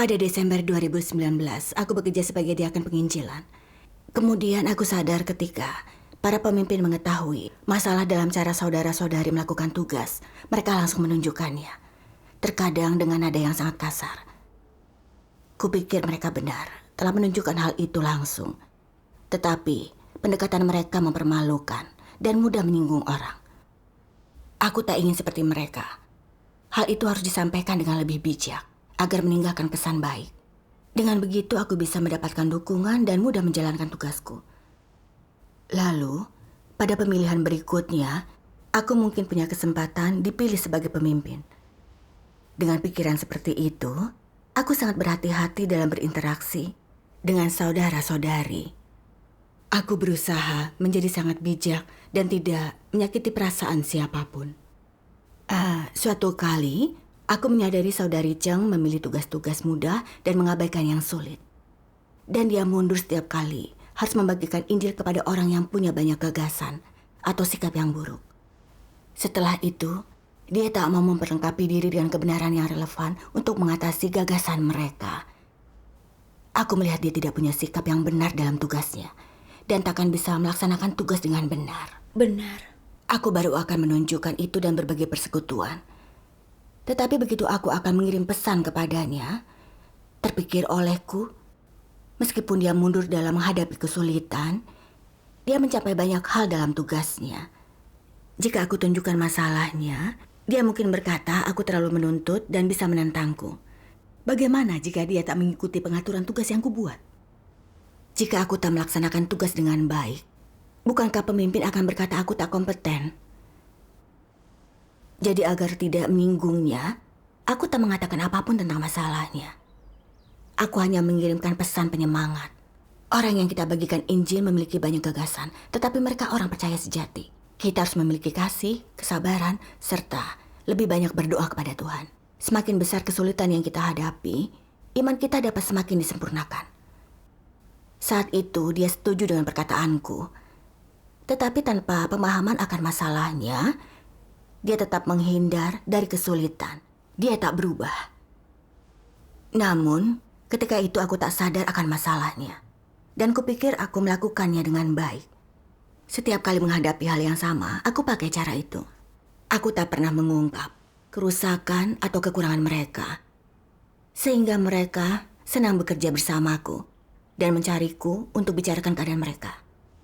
Pada Desember 2019, aku bekerja sebagai diaken penginjilan. Kemudian aku sadar ketika para pemimpin mengetahui masalah dalam cara saudara-saudari melakukan tugas. Mereka langsung menunjukkannya. Terkadang dengan nada yang sangat kasar. Kupikir mereka benar telah menunjukkan hal itu langsung. Tetapi pendekatan mereka mempermalukan dan mudah menyinggung orang. Aku tak ingin seperti mereka. Hal itu harus disampaikan dengan lebih bijak agar meninggalkan kesan baik. Dengan begitu aku bisa mendapatkan dukungan dan mudah menjalankan tugasku. Lalu, pada pemilihan berikutnya, aku mungkin punya kesempatan dipilih sebagai pemimpin. Dengan pikiran seperti itu, aku sangat berhati-hati dalam berinteraksi dengan saudara-saudari. Aku berusaha menjadi sangat bijak dan tidak menyakiti perasaan siapapun. Suatu kali, aku menyadari saudari Cheng memilih tugas-tugas mudah dan mengabaikan yang sulit. Dan dia mundur setiap kali harus membagikan Injil kepada orang yang punya banyak gagasan atau sikap yang buruk. Setelah itu, dia tak mau memperlengkapi diri dengan kebenaran yang relevan untuk mengatasi gagasan mereka. Aku melihat dia tidak punya sikap yang benar dalam tugasnya dan takkan bisa melaksanakan tugas dengan benar. Benar. Aku baru akan menunjukkan itu dan berbagai persekutuan. Tetapi begitu aku akan mengirim pesan kepadanya, terpikir olehku, meskipun dia mundur dalam menghadapi kesulitan, dia mencapai banyak hal dalam tugasnya. Jika aku tunjukkan masalahnya, dia mungkin berkata aku terlalu menuntut dan bisa menentangku. Bagaimana jika dia tak mengikuti pengaturan tugas yang kubuat? Jika aku tak melaksanakan tugas dengan baik, bukankah pemimpin akan berkata aku tak kompeten? Jadi agar tidak menyinggungnya, aku tak mengatakan apapun tentang masalahnya. Aku hanya mengirimkan pesan penyemangat. Orang yang kita bagikan Injil memiliki banyak gagasan, tetapi mereka orang percaya sejati. Kita harus memiliki kasih, kesabaran, serta lebih banyak berdoa kepada Tuhan. Semakin besar kesulitan yang kita hadapi, iman kita dapat semakin disempurnakan. Saat itu dia setuju dengan perkataanku. Tetapi tanpa pemahaman akan masalahnya, dia tetap menghindar dari kesulitan. Dia tak berubah. Namun, ketika itu aku tak sadar akan masalahnya. Dan kupikir aku melakukannya dengan baik. Setiap kali menghadapi hal yang sama, aku pakai cara itu. Aku tak pernah mengungkap kerusakan atau kekurangan mereka. Sehingga mereka senang bekerja bersamaku dan mencariku untuk bicarakan keadaan mereka.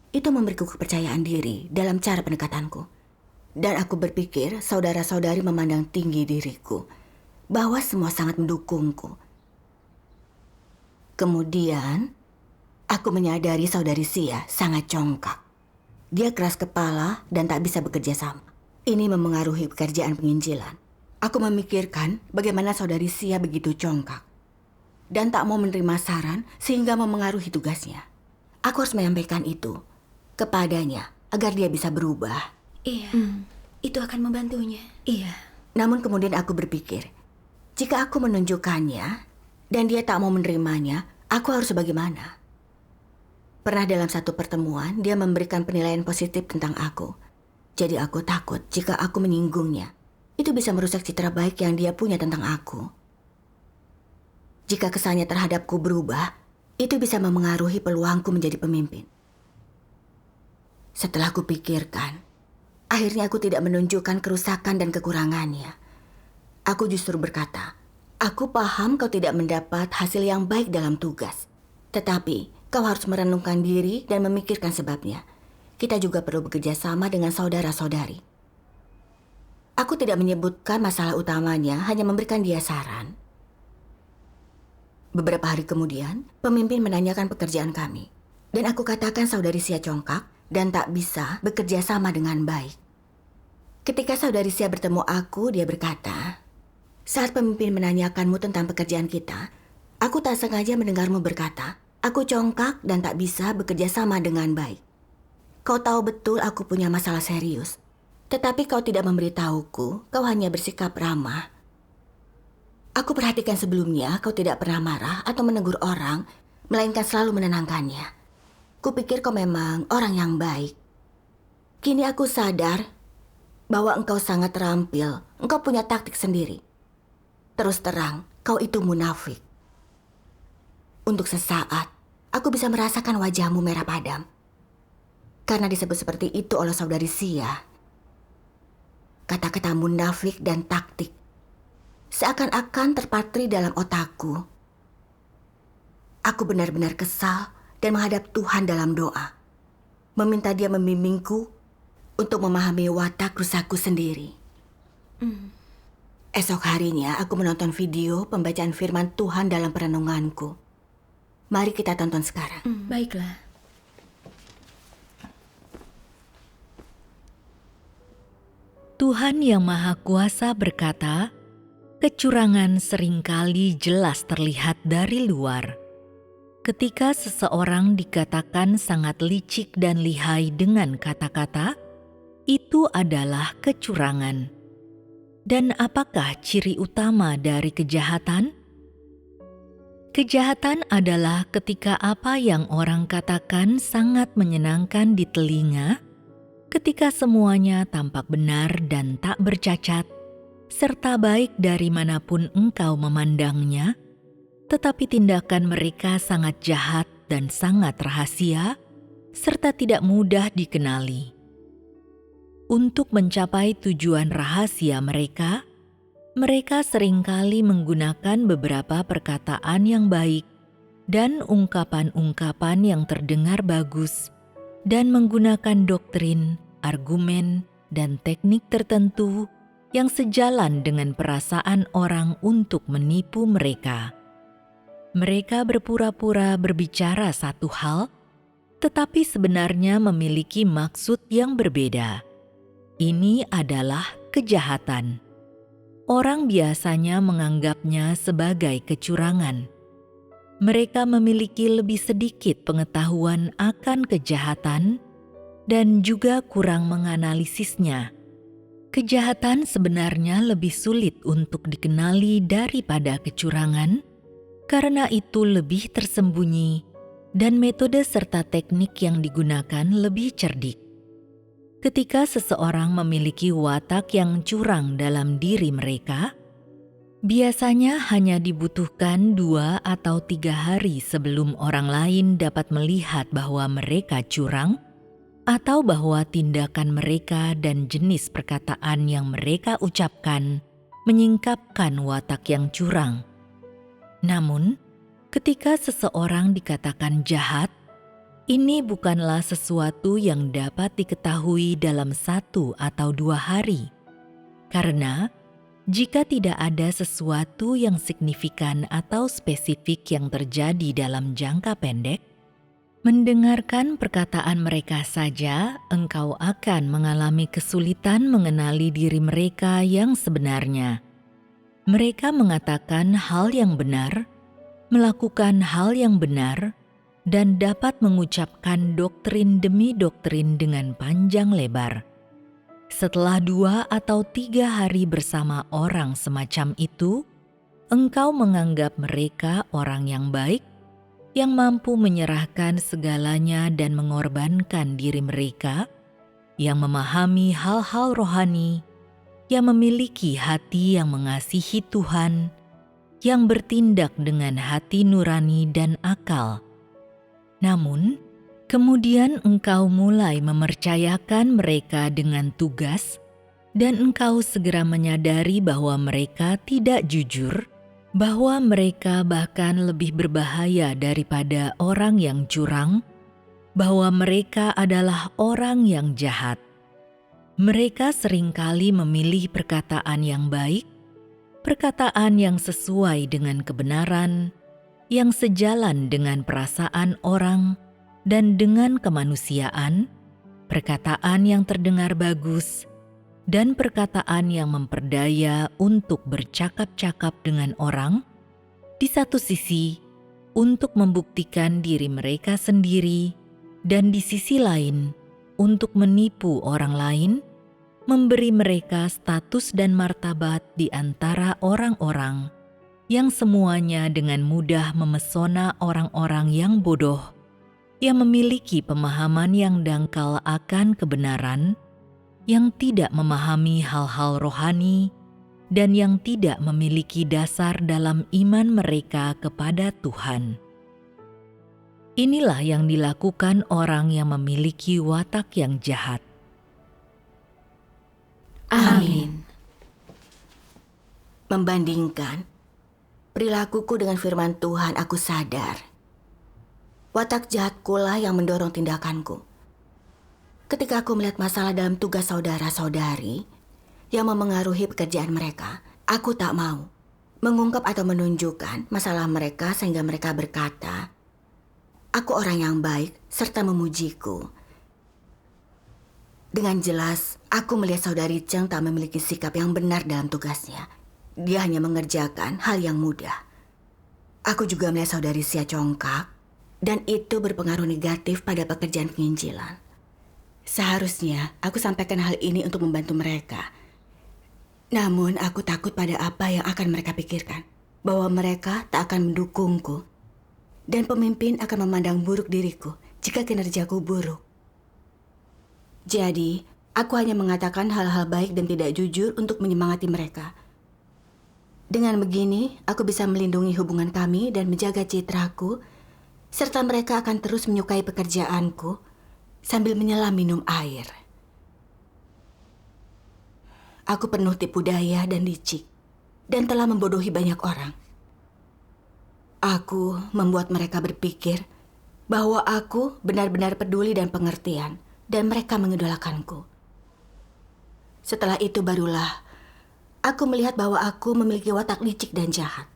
Itu memberiku kepercayaan diri dalam cara pendekatanku. Dan aku berpikir saudara-saudari memandang tinggi diriku, bahwa semua sangat mendukungku. Kemudian, aku menyadari saudari Sia sangat congkak. Dia keras kepala dan tak bisa bekerja sama. Ini memengaruhi pekerjaan penginjilan. Aku memikirkan bagaimana saudari Sia begitu congkak dan tak mau menerima saran sehingga memengaruhi tugasnya. Aku harus menyampaikan itu kepadanya agar dia bisa berubah. Iya, itu akan membantunya. Iya. Namun kemudian aku berpikir, jika aku menunjukkannya dan dia tak mau menerimanya, aku harus bagaimana? Pernah dalam satu pertemuan, dia memberikan penilaian positif tentang aku. Jadi aku takut jika aku menyinggungnya. Itu bisa merusak citra baik yang dia punya tentang aku. Jika kesannya terhadapku berubah, itu bisa memengaruhi peluangku menjadi pemimpin. Setelah kupikirkan, akhirnya aku tidak menunjukkan kerusakan dan kekurangannya. Aku justru berkata, aku paham kau tidak mendapat hasil yang baik dalam tugas. Tetapi, kau harus merenungkan diri dan memikirkan sebabnya. Kita juga perlu bekerja sama dengan saudara-saudari. Aku tidak menyebutkan masalah utamanya, hanya memberikan dia saran. Beberapa hari kemudian, pemimpin menanyakan pekerjaan kami. Dan aku katakan saudari Sia congkak dan tak bisa bekerja sama dengan baik. Ketika saudari Sia bertemu aku, dia berkata, saat pemimpin menanyakanmu tentang pekerjaan kita, aku tak sengaja mendengarmu berkata, aku congkak dan tak bisa bekerja sama dengan baik. Kau tahu betul aku punya masalah serius, tetapi kau tidak memberitahuku, kau hanya bersikap ramah. Aku perhatikan sebelumnya kau tidak pernah marah atau menegur orang, melainkan selalu menenangkannya. Kupikir kau memang orang yang baik. Kini aku sadar bahwa engkau sangat terampil, engkau punya taktik sendiri. Terus terang, kau itu munafik. Untuk sesaat, aku bisa merasakan wajahmu merah padam. Karena disebut seperti itu oleh saudari Sia. Kata-kata munafik dan taktik seakan-akan terpatri dalam otakku. Aku benar-benar kesal dan menghadap Tuhan dalam doa. Meminta Dia membimbingku untuk memahami watak rusakku sendiri. Esok harinya aku menonton video pembacaan firman Tuhan dalam perenunganku. Mari kita tonton sekarang. Baiklah. Tuhan Yang Maha Kuasa berkata, kecurangan seringkali jelas terlihat dari luar. Ketika seseorang dikatakan sangat licik dan lihai dengan kata-kata, itu adalah kecurangan. Dan apakah ciri utama dari kejahatan? Kejahatan adalah ketika apa yang orang katakan sangat menyenangkan di telinga, ketika semuanya tampak benar dan tak bercacat, serta baik dari manapun engkau memandangnya, tetapi tindakan mereka sangat jahat dan sangat rahasia, serta tidak mudah dikenali. Untuk mencapai tujuan rahasia mereka seringkali menggunakan beberapa perkataan yang baik dan ungkapan-ungkapan yang terdengar bagus, dan menggunakan doktrin, argumen, dan teknik tertentu yang sejalan dengan perasaan orang untuk menipu mereka. Mereka berpura-pura berbicara satu hal, tetapi sebenarnya memiliki maksud yang berbeda. Ini adalah kejahatan. Orang biasanya menganggapnya sebagai kecurangan. Mereka memiliki lebih sedikit pengetahuan akan kejahatan dan juga kurang menganalisisnya. Kejahatan sebenarnya lebih sulit untuk dikenali daripada kecurangan, karena itu lebih tersembunyi dan metode serta teknik yang digunakan lebih cerdik. Ketika seseorang memiliki watak yang curang dalam diri mereka, biasanya hanya dibutuhkan 2 atau 3 hari sebelum orang lain dapat melihat bahwa mereka curang, atau bahwa tindakan mereka dan jenis perkataan yang mereka ucapkan menyingkapkan watak yang curang. Namun, ketika seseorang dikatakan jahat, ini bukanlah sesuatu yang dapat diketahui dalam 1 atau 2 hari. Karena jika tidak ada sesuatu yang signifikan atau spesifik yang terjadi dalam jangka pendek, mendengarkan perkataan mereka saja, engkau akan mengalami kesulitan mengenali diri mereka yang sebenarnya. Mereka mengatakan hal yang benar, melakukan hal yang benar, dan dapat mengucapkan doktrin demi doktrin dengan panjang lebar. Setelah 2 atau 3 hari bersama orang semacam itu, engkau menganggap mereka orang yang baik, yang mampu menyerahkan segalanya dan mengorbankan diri mereka, yang memahami hal-hal rohani, yang memiliki hati yang mengasihi Tuhan, yang bertindak dengan hati nurani dan akal. Namun, kemudian engkau mulai mempercayakan mereka dengan tugas, dan engkau segera menyadari bahwa mereka tidak jujur, bahwa mereka bahkan lebih berbahaya daripada orang yang curang, bahwa mereka adalah orang yang jahat. Mereka seringkali memilih perkataan yang baik, perkataan yang sesuai dengan kebenaran, yang sejalan dengan perasaan orang dan dengan kemanusiaan, perkataan yang terdengar bagus, dan perkataan yang memperdaya untuk bercakap-cakap dengan orang, di satu sisi untuk membuktikan diri mereka sendiri, dan di sisi lain untuk menipu orang lain, memberi mereka status dan martabat di antara orang-orang, yang semuanya dengan mudah memesona orang-orang yang bodoh, yang memiliki pemahaman yang dangkal akan kebenaran, yang tidak memahami hal-hal rohani, dan yang tidak memiliki dasar dalam iman mereka kepada Tuhan. Inilah yang dilakukan orang yang memiliki watak yang jahat. Amin. Membandingkan perilakuku dengan firman Tuhan, aku sadar watak jahatku lah yang mendorong tindakanku. Ketika aku melihat masalah dalam tugas saudara-saudari yang memengaruhi pekerjaan mereka, aku tak mau mengungkap atau menunjukkan masalah mereka sehingga mereka berkata, aku orang yang baik serta memujiku. Dengan jelas, aku melihat saudari Cheng tak memiliki sikap yang benar dalam tugasnya. Dia hanya mengerjakan hal yang mudah. Aku juga melihat saudari Sia congkak, dan itu berpengaruh negatif pada pekerjaan penginjilan. Seharusnya aku sampaikan hal ini untuk membantu mereka. Namun aku takut pada apa yang akan mereka pikirkan, bahwa mereka tak akan mendukungku, dan pemimpin akan memandang buruk diriku jika kinerjaku buruk. Jadi, aku hanya mengatakan hal-hal baik dan tidak jujur untuk menyemangati mereka. Dengan begini, aku bisa melindungi hubungan kami dan menjaga citraku, serta mereka akan terus menyukai pekerjaanku sambil menyelam minum air. Aku penuh tipu daya dan licik, dan telah membodohi banyak orang. Aku membuat mereka berpikir bahwa aku benar-benar peduli dan pengertian, dan mereka mengidolakanku. Setelah itu barulah aku melihat bahwa aku memiliki watak licik dan jahat.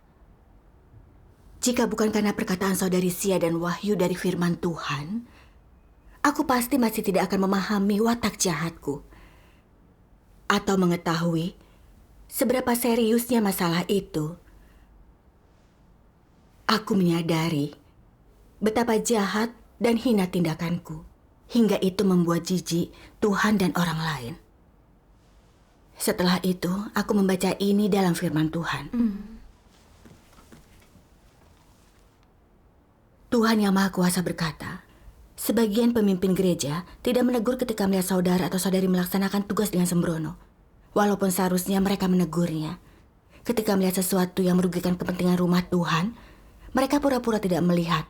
Jika bukan karena perkataan saudari Sia dan wahyu dari firman Tuhan, aku pasti masih tidak akan memahami watak jahatku atau mengetahui seberapa seriusnya masalah itu. Aku menyadari betapa jahat dan hina tindakanku, hingga itu membuat jijik Tuhan dan orang lain. Setelah itu, aku membaca ini dalam firman Tuhan. Tuhan Yang Maha Kuasa berkata, sebagian pemimpin gereja tidak menegur ketika melihat saudara atau saudari melaksanakan tugas dengan sembrono, walaupun seharusnya mereka menegurnya. Ketika melihat sesuatu yang merugikan kepentingan rumah Tuhan, mereka pura-pura tidak melihat,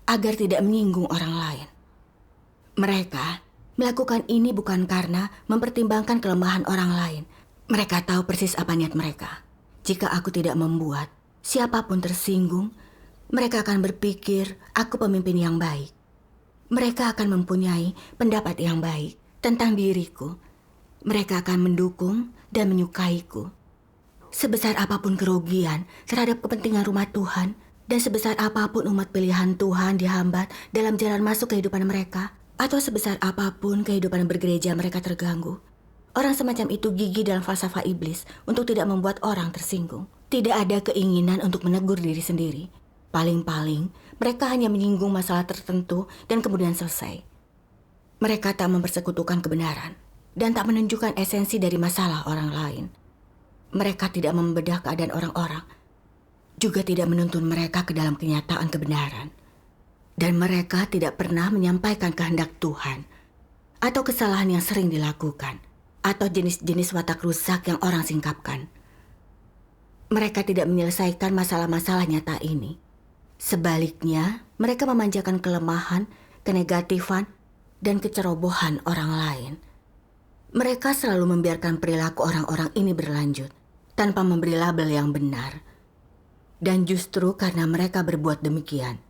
agar tidak menyinggung orang lain. Mereka melakukan ini bukan karena mempertimbangkan kelemahan orang lain. Mereka tahu persis apa niat mereka. Jika aku tidak membuat siapapun tersinggung, mereka akan berpikir aku pemimpin yang baik. Mereka akan mempunyai pendapat yang baik tentang diriku. Mereka akan mendukung dan menyukaiku. Sebesar apapun kerugian terhadap kepentingan rumah Tuhan, dan sebesar apapun umat pilihan Tuhan dihambat dalam jalan masuk kehidupan mereka, atau sebesar apapun kehidupan bergereja mereka terganggu, orang semacam itu gigih dalam falsafah iblis untuk tidak membuat orang tersinggung. Tidak ada keinginan untuk menegur diri sendiri. Paling-paling, mereka hanya menyinggung masalah tertentu dan kemudian selesai. Mereka tak mempersekutukan kebenaran dan tak menunjukkan esensi dari masalah orang lain. Mereka tidak membedah keadaan orang-orang, juga tidak menuntun mereka ke dalam kenyataan kebenaran. Dan mereka tidak pernah menyampaikan kehendak Tuhan, atau kesalahan yang sering dilakukan, atau jenis-jenis watak rusak yang orang singkapkan. Mereka tidak menyelesaikan masalah-masalah nyata ini. Sebaliknya, mereka memanjakan kelemahan, kenegatifan, dan kecerobohan orang lain. Mereka selalu membiarkan perilaku orang-orang ini berlanjut, tanpa memberi label yang benar. Dan justru karena mereka berbuat demikian,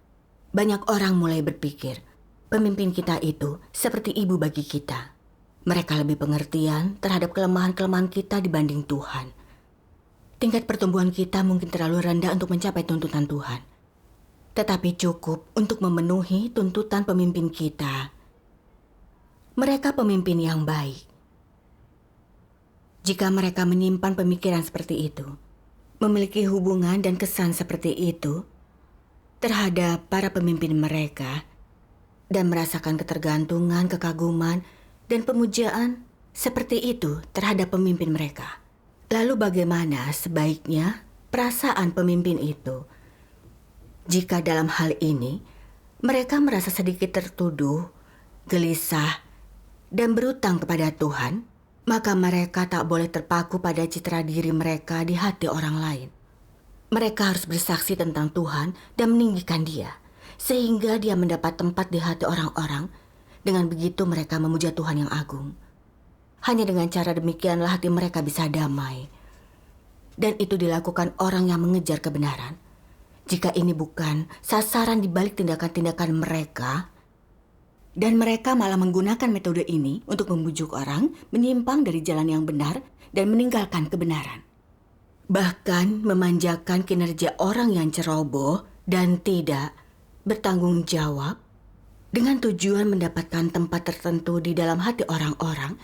banyak orang mulai berpikir, pemimpin kita itu seperti ibu bagi kita. Mereka lebih pengertian terhadap kelemahan-kelemahan kita dibanding Tuhan. Tingkat pertumbuhan kita mungkin terlalu rendah untuk mencapai tuntutan Tuhan, tetapi cukup untuk memenuhi tuntutan pemimpin kita. Mereka pemimpin yang baik. Jika mereka menyimpan pemikiran seperti itu, memiliki hubungan dan kesan seperti itu terhadap para pemimpin mereka, dan merasakan ketergantungan, kekaguman, dan pemujaan seperti itu terhadap pemimpin mereka, lalu bagaimana sebaiknya perasaan pemimpin itu? Jika dalam hal ini mereka merasa sedikit tertuduh, gelisah, dan berutang kepada Tuhan, maka mereka tak boleh terpaku pada citra diri mereka di hati orang lain. Mereka harus bersaksi tentang Tuhan dan meninggikan Dia. sehingga dia mendapat tempat di hati orang-orang. Dengan begitu mereka memuja Tuhan yang agung. Hanya dengan cara demikianlah hati mereka bisa damai. Dan itu dilakukan orang yang mengejar kebenaran. Jika ini bukan sasaran di balik tindakan-tindakan mereka, dan mereka malah menggunakan metode ini untuk membujuk orang menyimpang dari jalan yang benar dan meninggalkan kebenaran. Bahkan memanjakan kinerja orang yang ceroboh dan tidak bertanggung jawab dengan tujuan mendapatkan tempat tertentu di dalam hati orang-orang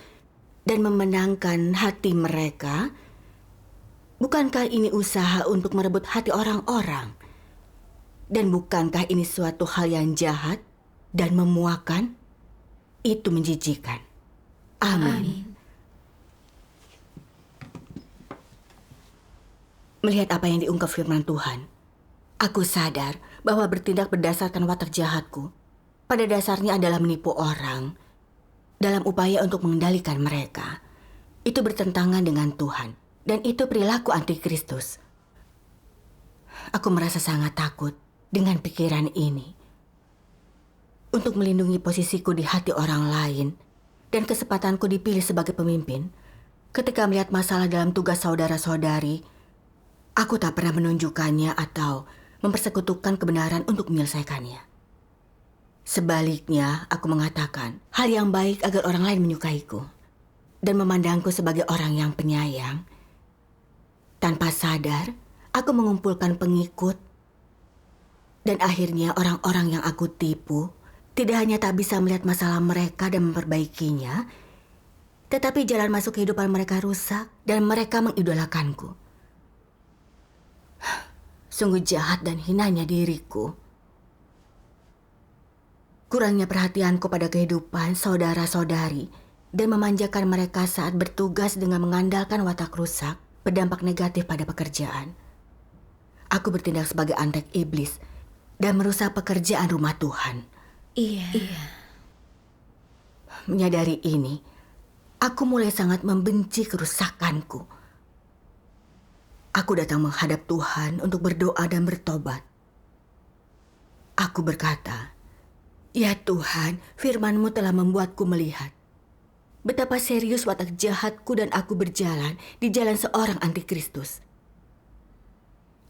dan memenangkan hati mereka. Bukankah ini usaha untuk merebut hati orang-orang? Dan bukankah ini suatu hal yang jahat dan memuakan? Itu menjijikan. Amin. Melihat apa yang diungkap firman Tuhan, aku sadar bahwa bertindak berdasarkan watak jahatku pada dasarnya adalah menipu orang dalam upaya untuk mengendalikan mereka. Itu bertentangan dengan Tuhan, dan itu perilaku antikristus. Aku merasa sangat takut dengan pikiran ini. Untuk melindungi posisiku di hati orang lain dan kesempatanku dipilih sebagai pemimpin, ketika melihat masalah dalam tugas saudara-saudari, aku tak pernah menunjukkannya atau mempersekutukan kebenaran untuk menyelesaikannya. Sebaliknya, aku mengatakan hal yang baik agar orang lain menyukaiku dan memandangku sebagai orang yang penyayang. Tanpa sadar, aku mengumpulkan pengikut. Dan akhirnya orang-orang yang aku tipu tidak hanya tak bisa melihat masalah mereka dan memperbaikinya, tetapi jalan masuk kehidupan mereka rusak dan mereka mengidolakanku. Sungguh jahat dan hinanya diriku. Kurangnya perhatianku pada kehidupan saudara-saudari dan memanjakan mereka saat bertugas dengan mengandalkan watak rusak berdampak negatif pada pekerjaan. Aku bertindak sebagai antek iblis dan merusak pekerjaan rumah Tuhan. Iya. Menyadari ini, aku mulai sangat membenci kerusakanku. Aku datang menghadap Tuhan untuk berdoa dan bertobat. Aku berkata, "Ya Tuhan, firman-Mu telah membuatku melihat betapa serius watak jahatku dan aku berjalan di jalan seorang antikristus.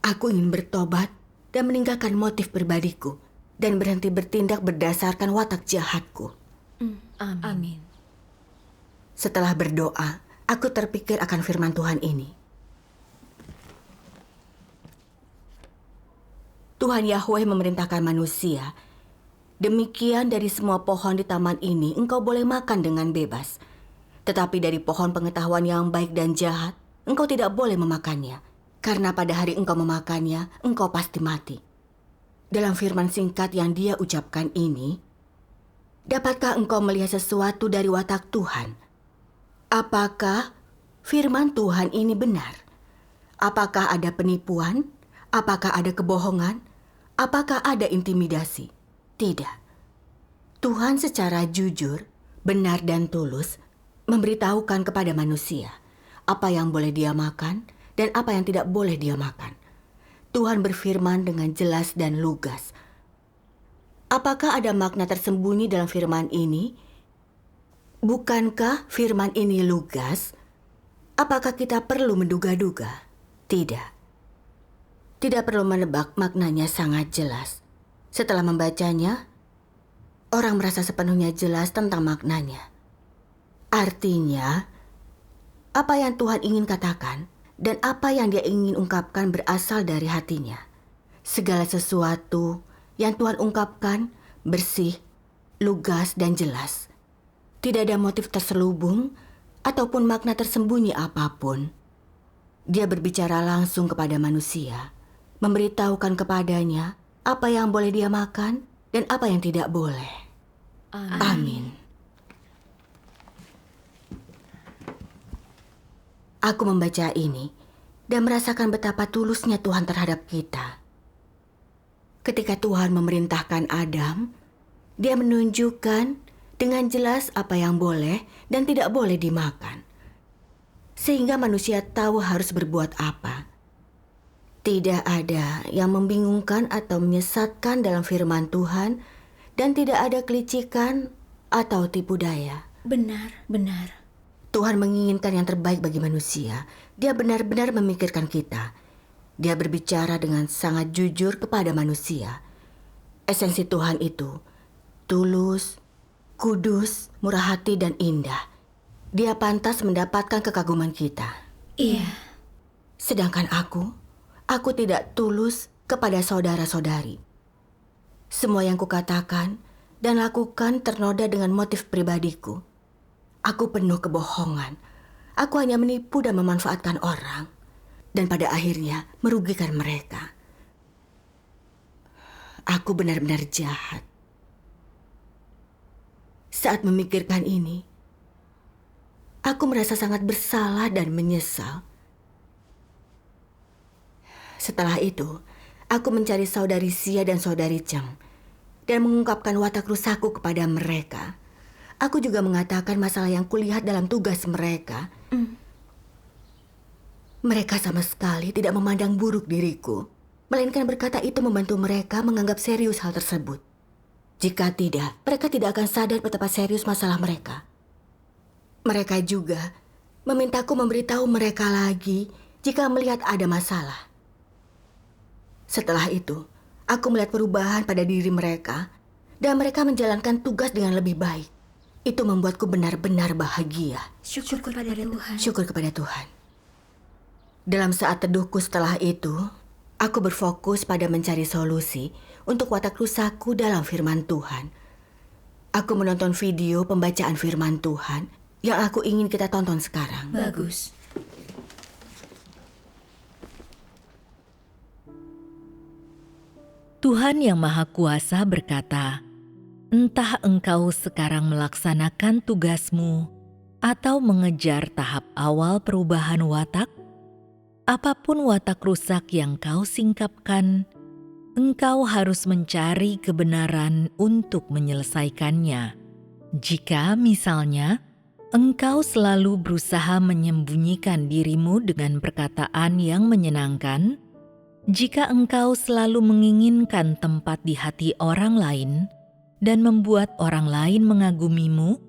Aku ingin bertobat dan meninggalkan motif pribadiku dan berhenti bertindak berdasarkan watak jahatku." Amin. Setelah berdoa, aku terpikir akan firman Tuhan ini. Tuhan Yahweh memerintahkan manusia, "Demikian dari semua pohon di taman ini engkau boleh makan dengan bebas. Tetapi dari pohon pengetahuan yang baik dan jahat, engkau tidak boleh memakannya. Karena pada hari engkau memakannya, engkau pasti mati." Dalam firman singkat yang dia ucapkan ini, dapatkah engkau melihat sesuatu dari watak Tuhan? Apakah firman Tuhan ini benar? Apakah ada penipuan? Apakah ada kebohongan? Apakah ada intimidasi? Tidak. Tuhan secara jujur, benar dan tulus memberitahukan kepada manusia apa yang boleh dia makan dan apa yang tidak boleh dia makan. Tuhan berfirman dengan jelas dan lugas. Apakah ada makna tersembunyi dalam firman ini? Bukankah firman ini lugas? Apakah kita perlu menduga-duga? Tidak. Tidak perlu menebak, maknanya sangat jelas. Setelah membacanya, orang merasa sepenuhnya jelas tentang maknanya. Artinya, apa yang Tuhan ingin katakan dan apa yang dia ingin ungkapkan berasal dari hatinya. Segala sesuatu yang Tuhan ungkapkan bersih, lugas, dan jelas. Tidak ada motif terselubung ataupun makna tersembunyi apapun. Dia berbicara langsung kepada manusia, memberitahukan kepadanya apa yang boleh dia makan dan apa yang tidak boleh. Amin. Aku membaca ini dan merasakan betapa tulusnya Tuhan terhadap kita. Ketika Tuhan memerintahkan Adam, dia menunjukkan dengan jelas apa yang boleh dan tidak boleh dimakan. Sehingga manusia tahu harus berbuat apa. Tidak ada yang membingungkan atau menyesatkan dalam firman Tuhan, dan tidak ada kelicikan atau tipu daya. Benar, benar. Tuhan menginginkan yang terbaik bagi manusia. Dia benar-benar memikirkan kita. Dia berbicara dengan sangat jujur kepada manusia. Esensi Tuhan itu tulus, kudus, murah hati, dan indah. Dia pantas mendapatkan kekaguman kita. Iya. Sedangkan aku tidak tulus kepada saudara-saudari. Semua yang kukatakan dan lakukan ternoda dengan motif pribadiku. Aku penuh kebohongan. Aku hanya menipu dan memanfaatkan orang. Dan pada akhirnya merugikan mereka. Aku benar-benar jahat. Saat memikirkan ini, aku merasa sangat bersalah dan menyesal. Setelah itu, aku mencari saudari Sia dan saudari Cheng dan mengungkapkan watak rusakku kepada mereka. Aku juga mengatakan masalah yang kulihat dalam tugas mereka. Mereka sama sekali tidak memandang buruk diriku, melainkan berkata itu membantu mereka menganggap serius hal tersebut. Jika tidak, mereka tidak akan sadar betapa serius masalah mereka. Mereka juga memintaku memberitahu mereka lagi jika melihat ada masalah. Setelah itu, aku melihat perubahan pada diri mereka dan mereka menjalankan tugas dengan lebih baik. Itu membuatku benar-benar bahagia. Syukur kepada Tuhan. Syukur kepada Tuhan. Dalam saat teduhku setelah itu, aku berfokus pada mencari solusi untuk watak rusakku dalam firman Tuhan. Aku menonton video pembacaan firman Tuhan yang aku ingin kita tonton sekarang. Bagus. Tuhan Yang Maha Kuasa berkata, "Entah engkau sekarang melaksanakan tugasmu atau mengejar tahap awal perubahan watak, apapun watak rusak yang kau singkapkan, engkau harus mencari kebenaran untuk menyelesaikannya. Jika misalnya engkau selalu berusaha menyembunyikan dirimu dengan perkataan yang menyenangkan, jika engkau selalu menginginkan tempat di hati orang lain dan membuat orang lain mengagumimu,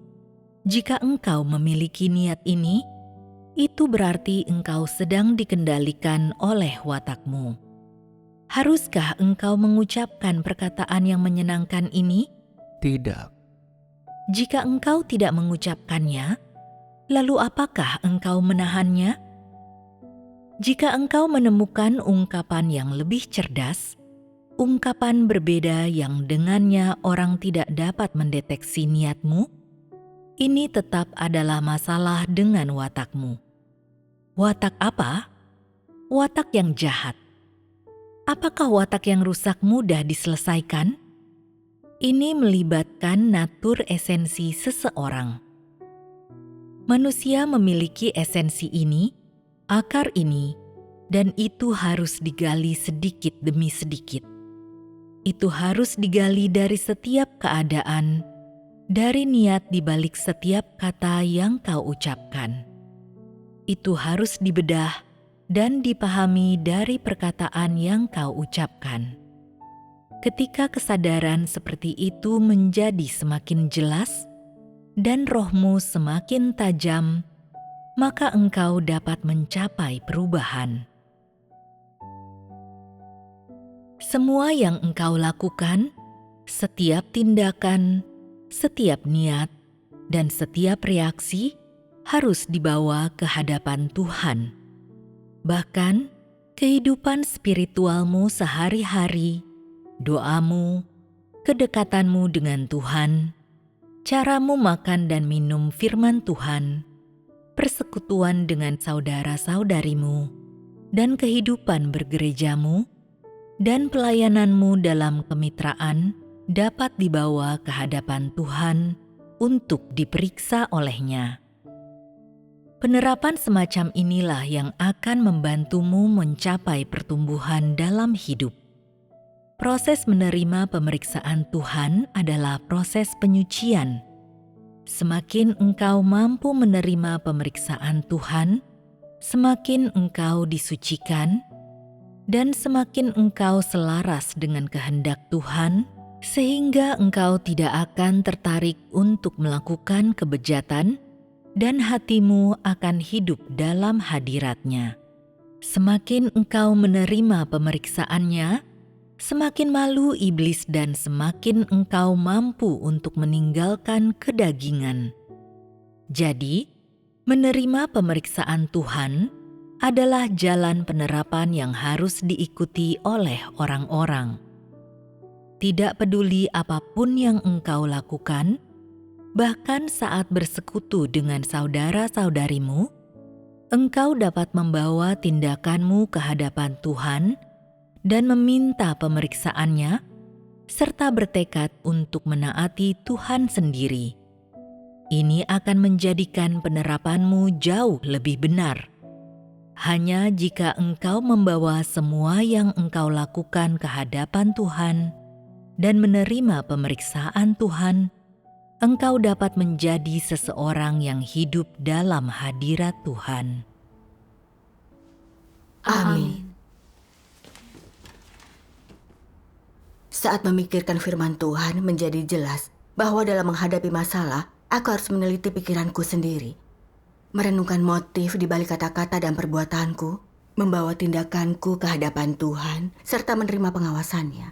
jika engkau memiliki niat ini, itu berarti engkau sedang dikendalikan oleh watakmu. Haruskah engkau mengucapkan perkataan yang menyenangkan ini? Tidak. Jika engkau tidak mengucapkannya, lalu apakah engkau menahannya? Jika engkau menemukan ungkapan yang lebih cerdas, ungkapan berbeda yang dengannya orang tidak dapat mendeteksi niatmu, ini tetap adalah masalah dengan watakmu. Watak apa? Watak yang jahat. Apakah watak yang rusak mudah diselesaikan? Ini melibatkan natur esensi seseorang. Manusia memiliki esensi ini, akar ini, dan itu harus digali sedikit demi sedikit. Itu harus digali dari setiap keadaan, dari niat di balik setiap kata yang kau ucapkan. Itu harus dibedah dan dipahami dari perkataan yang kau ucapkan. Ketika kesadaran seperti itu menjadi semakin jelas dan rohmu semakin tajam, maka engkau dapat mencapai perubahan. Semua yang engkau lakukan, setiap tindakan, setiap niat, dan setiap reaksi harus dibawa ke hadapan Tuhan. Bahkan, kehidupan spiritualmu sehari-hari, doamu, kedekatanmu dengan Tuhan, caramu makan dan minum firman Tuhan, persekutuan dengan saudara-saudarimu, dan kehidupan bergerejamu, dan pelayananmu dalam kemitraan dapat dibawa ke hadapan Tuhan untuk diperiksa olehnya. Penerapan semacam inilah yang akan membantumu mencapai pertumbuhan dalam hidup. Proses menerima pemeriksaan Tuhan adalah proses penyucian. Semakin engkau mampu menerima pemeriksaan Tuhan, semakin engkau disucikan, dan semakin engkau selaras dengan kehendak Tuhan, sehingga engkau tidak akan tertarik untuk melakukan kebejatan, dan hatimu akan hidup dalam hadirat-Nya. Semakin engkau menerima pemeriksaannya, semakin malu iblis dan semakin engkau mampu untuk meninggalkan kedagingan. Jadi, menerima pemeriksaan Tuhan adalah jalan penerapan yang harus diikuti oleh orang-orang. Tidak peduli apapun yang engkau lakukan, bahkan saat bersekutu dengan saudara-saudarimu, engkau dapat membawa tindakanmu ke hadapan Tuhan dan meminta pemeriksaannya, serta bertekad untuk menaati Tuhan sendiri. Ini akan menjadikan penerapanmu jauh lebih benar. Hanya jika engkau membawa semua yang engkau lakukan ke hadapan Tuhan dan menerima pemeriksaan Tuhan, engkau dapat menjadi seseorang yang hidup dalam hadirat Tuhan. Amin. Saat memikirkan firman Tuhan, menjadi jelas bahwa dalam menghadapi masalah, aku harus meneliti pikiranku sendiri. Merenungkan motif di balik kata-kata dan perbuatanku, membawa tindakanku ke hadapan Tuhan, serta menerima pengawasannya.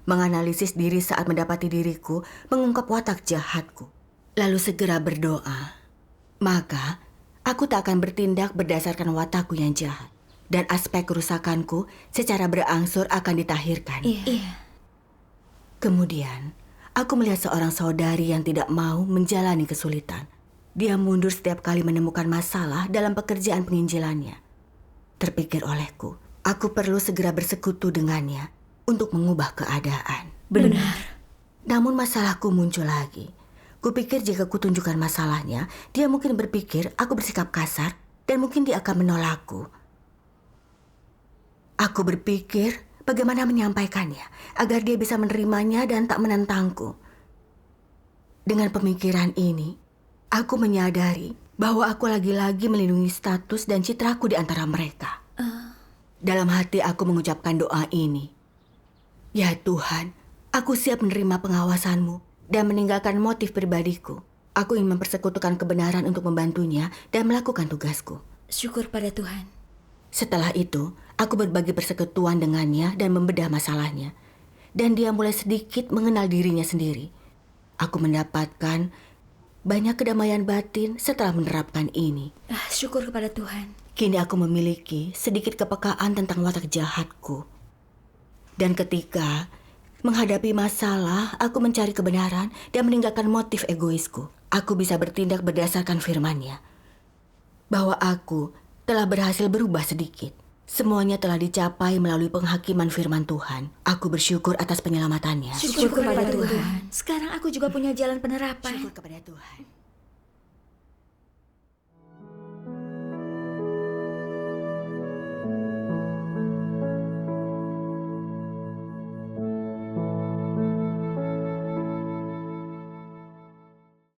Menganalisis diri saat mendapati diriku mengungkap watak jahatku, lalu segera berdoa. Maka, aku tak akan bertindak berdasarkan watakku yang jahat, dan aspek kerusakanku secara berangsur akan ditahirkan. Iya. Kemudian, aku melihat seorang saudari yang tidak mau menjalani kesulitan. Dia mundur setiap kali menemukan masalah dalam pekerjaan penginjilannya. Terpikir olehku, aku perlu segera bersekutu dengannya untuk mengubah keadaan. Benar. Namun masalahku muncul lagi. Kupikir jika kutunjukkan masalahnya, dia mungkin berpikir aku bersikap kasar dan mungkin dia akan menolakku. Aku berpikir bagaimana menyampaikannya agar dia bisa menerimanya dan tak menentangku. Dengan pemikiran ini, aku menyadari bahwa aku lagi-lagi melindungi status dan citraku di antara mereka. Dalam hati aku mengucapkan doa ini. Ya Tuhan, aku siap menerima pengawasan-Mu dan meninggalkan motif pribadiku. Aku ingin mempersekutukan kebenaran untuk membantunya dan melakukan tugasku. Syukur pada Tuhan. Setelah itu, aku berbagi persekutuan dengannya dan membedah masalahnya. Dan dia mulai sedikit mengenal dirinya sendiri. Aku mendapatkan banyak kedamaian batin setelah menerapkan ini. Syukur kepada Tuhan. Kini aku memiliki sedikit kepekaan tentang watak jahatku. Dan ketika menghadapi masalah, aku mencari kebenaran dan meninggalkan motif egoisku. Aku bisa bertindak berdasarkan firman-Nya. Bahwa aku telah berhasil berubah sedikit. Semuanya telah dicapai melalui penghakiman firman Tuhan. Aku bersyukur atas penyelamatannya. Syukur kepada Tuhan. Sekarang aku juga punya jalan penerapan. Syukur kepada Tuhan.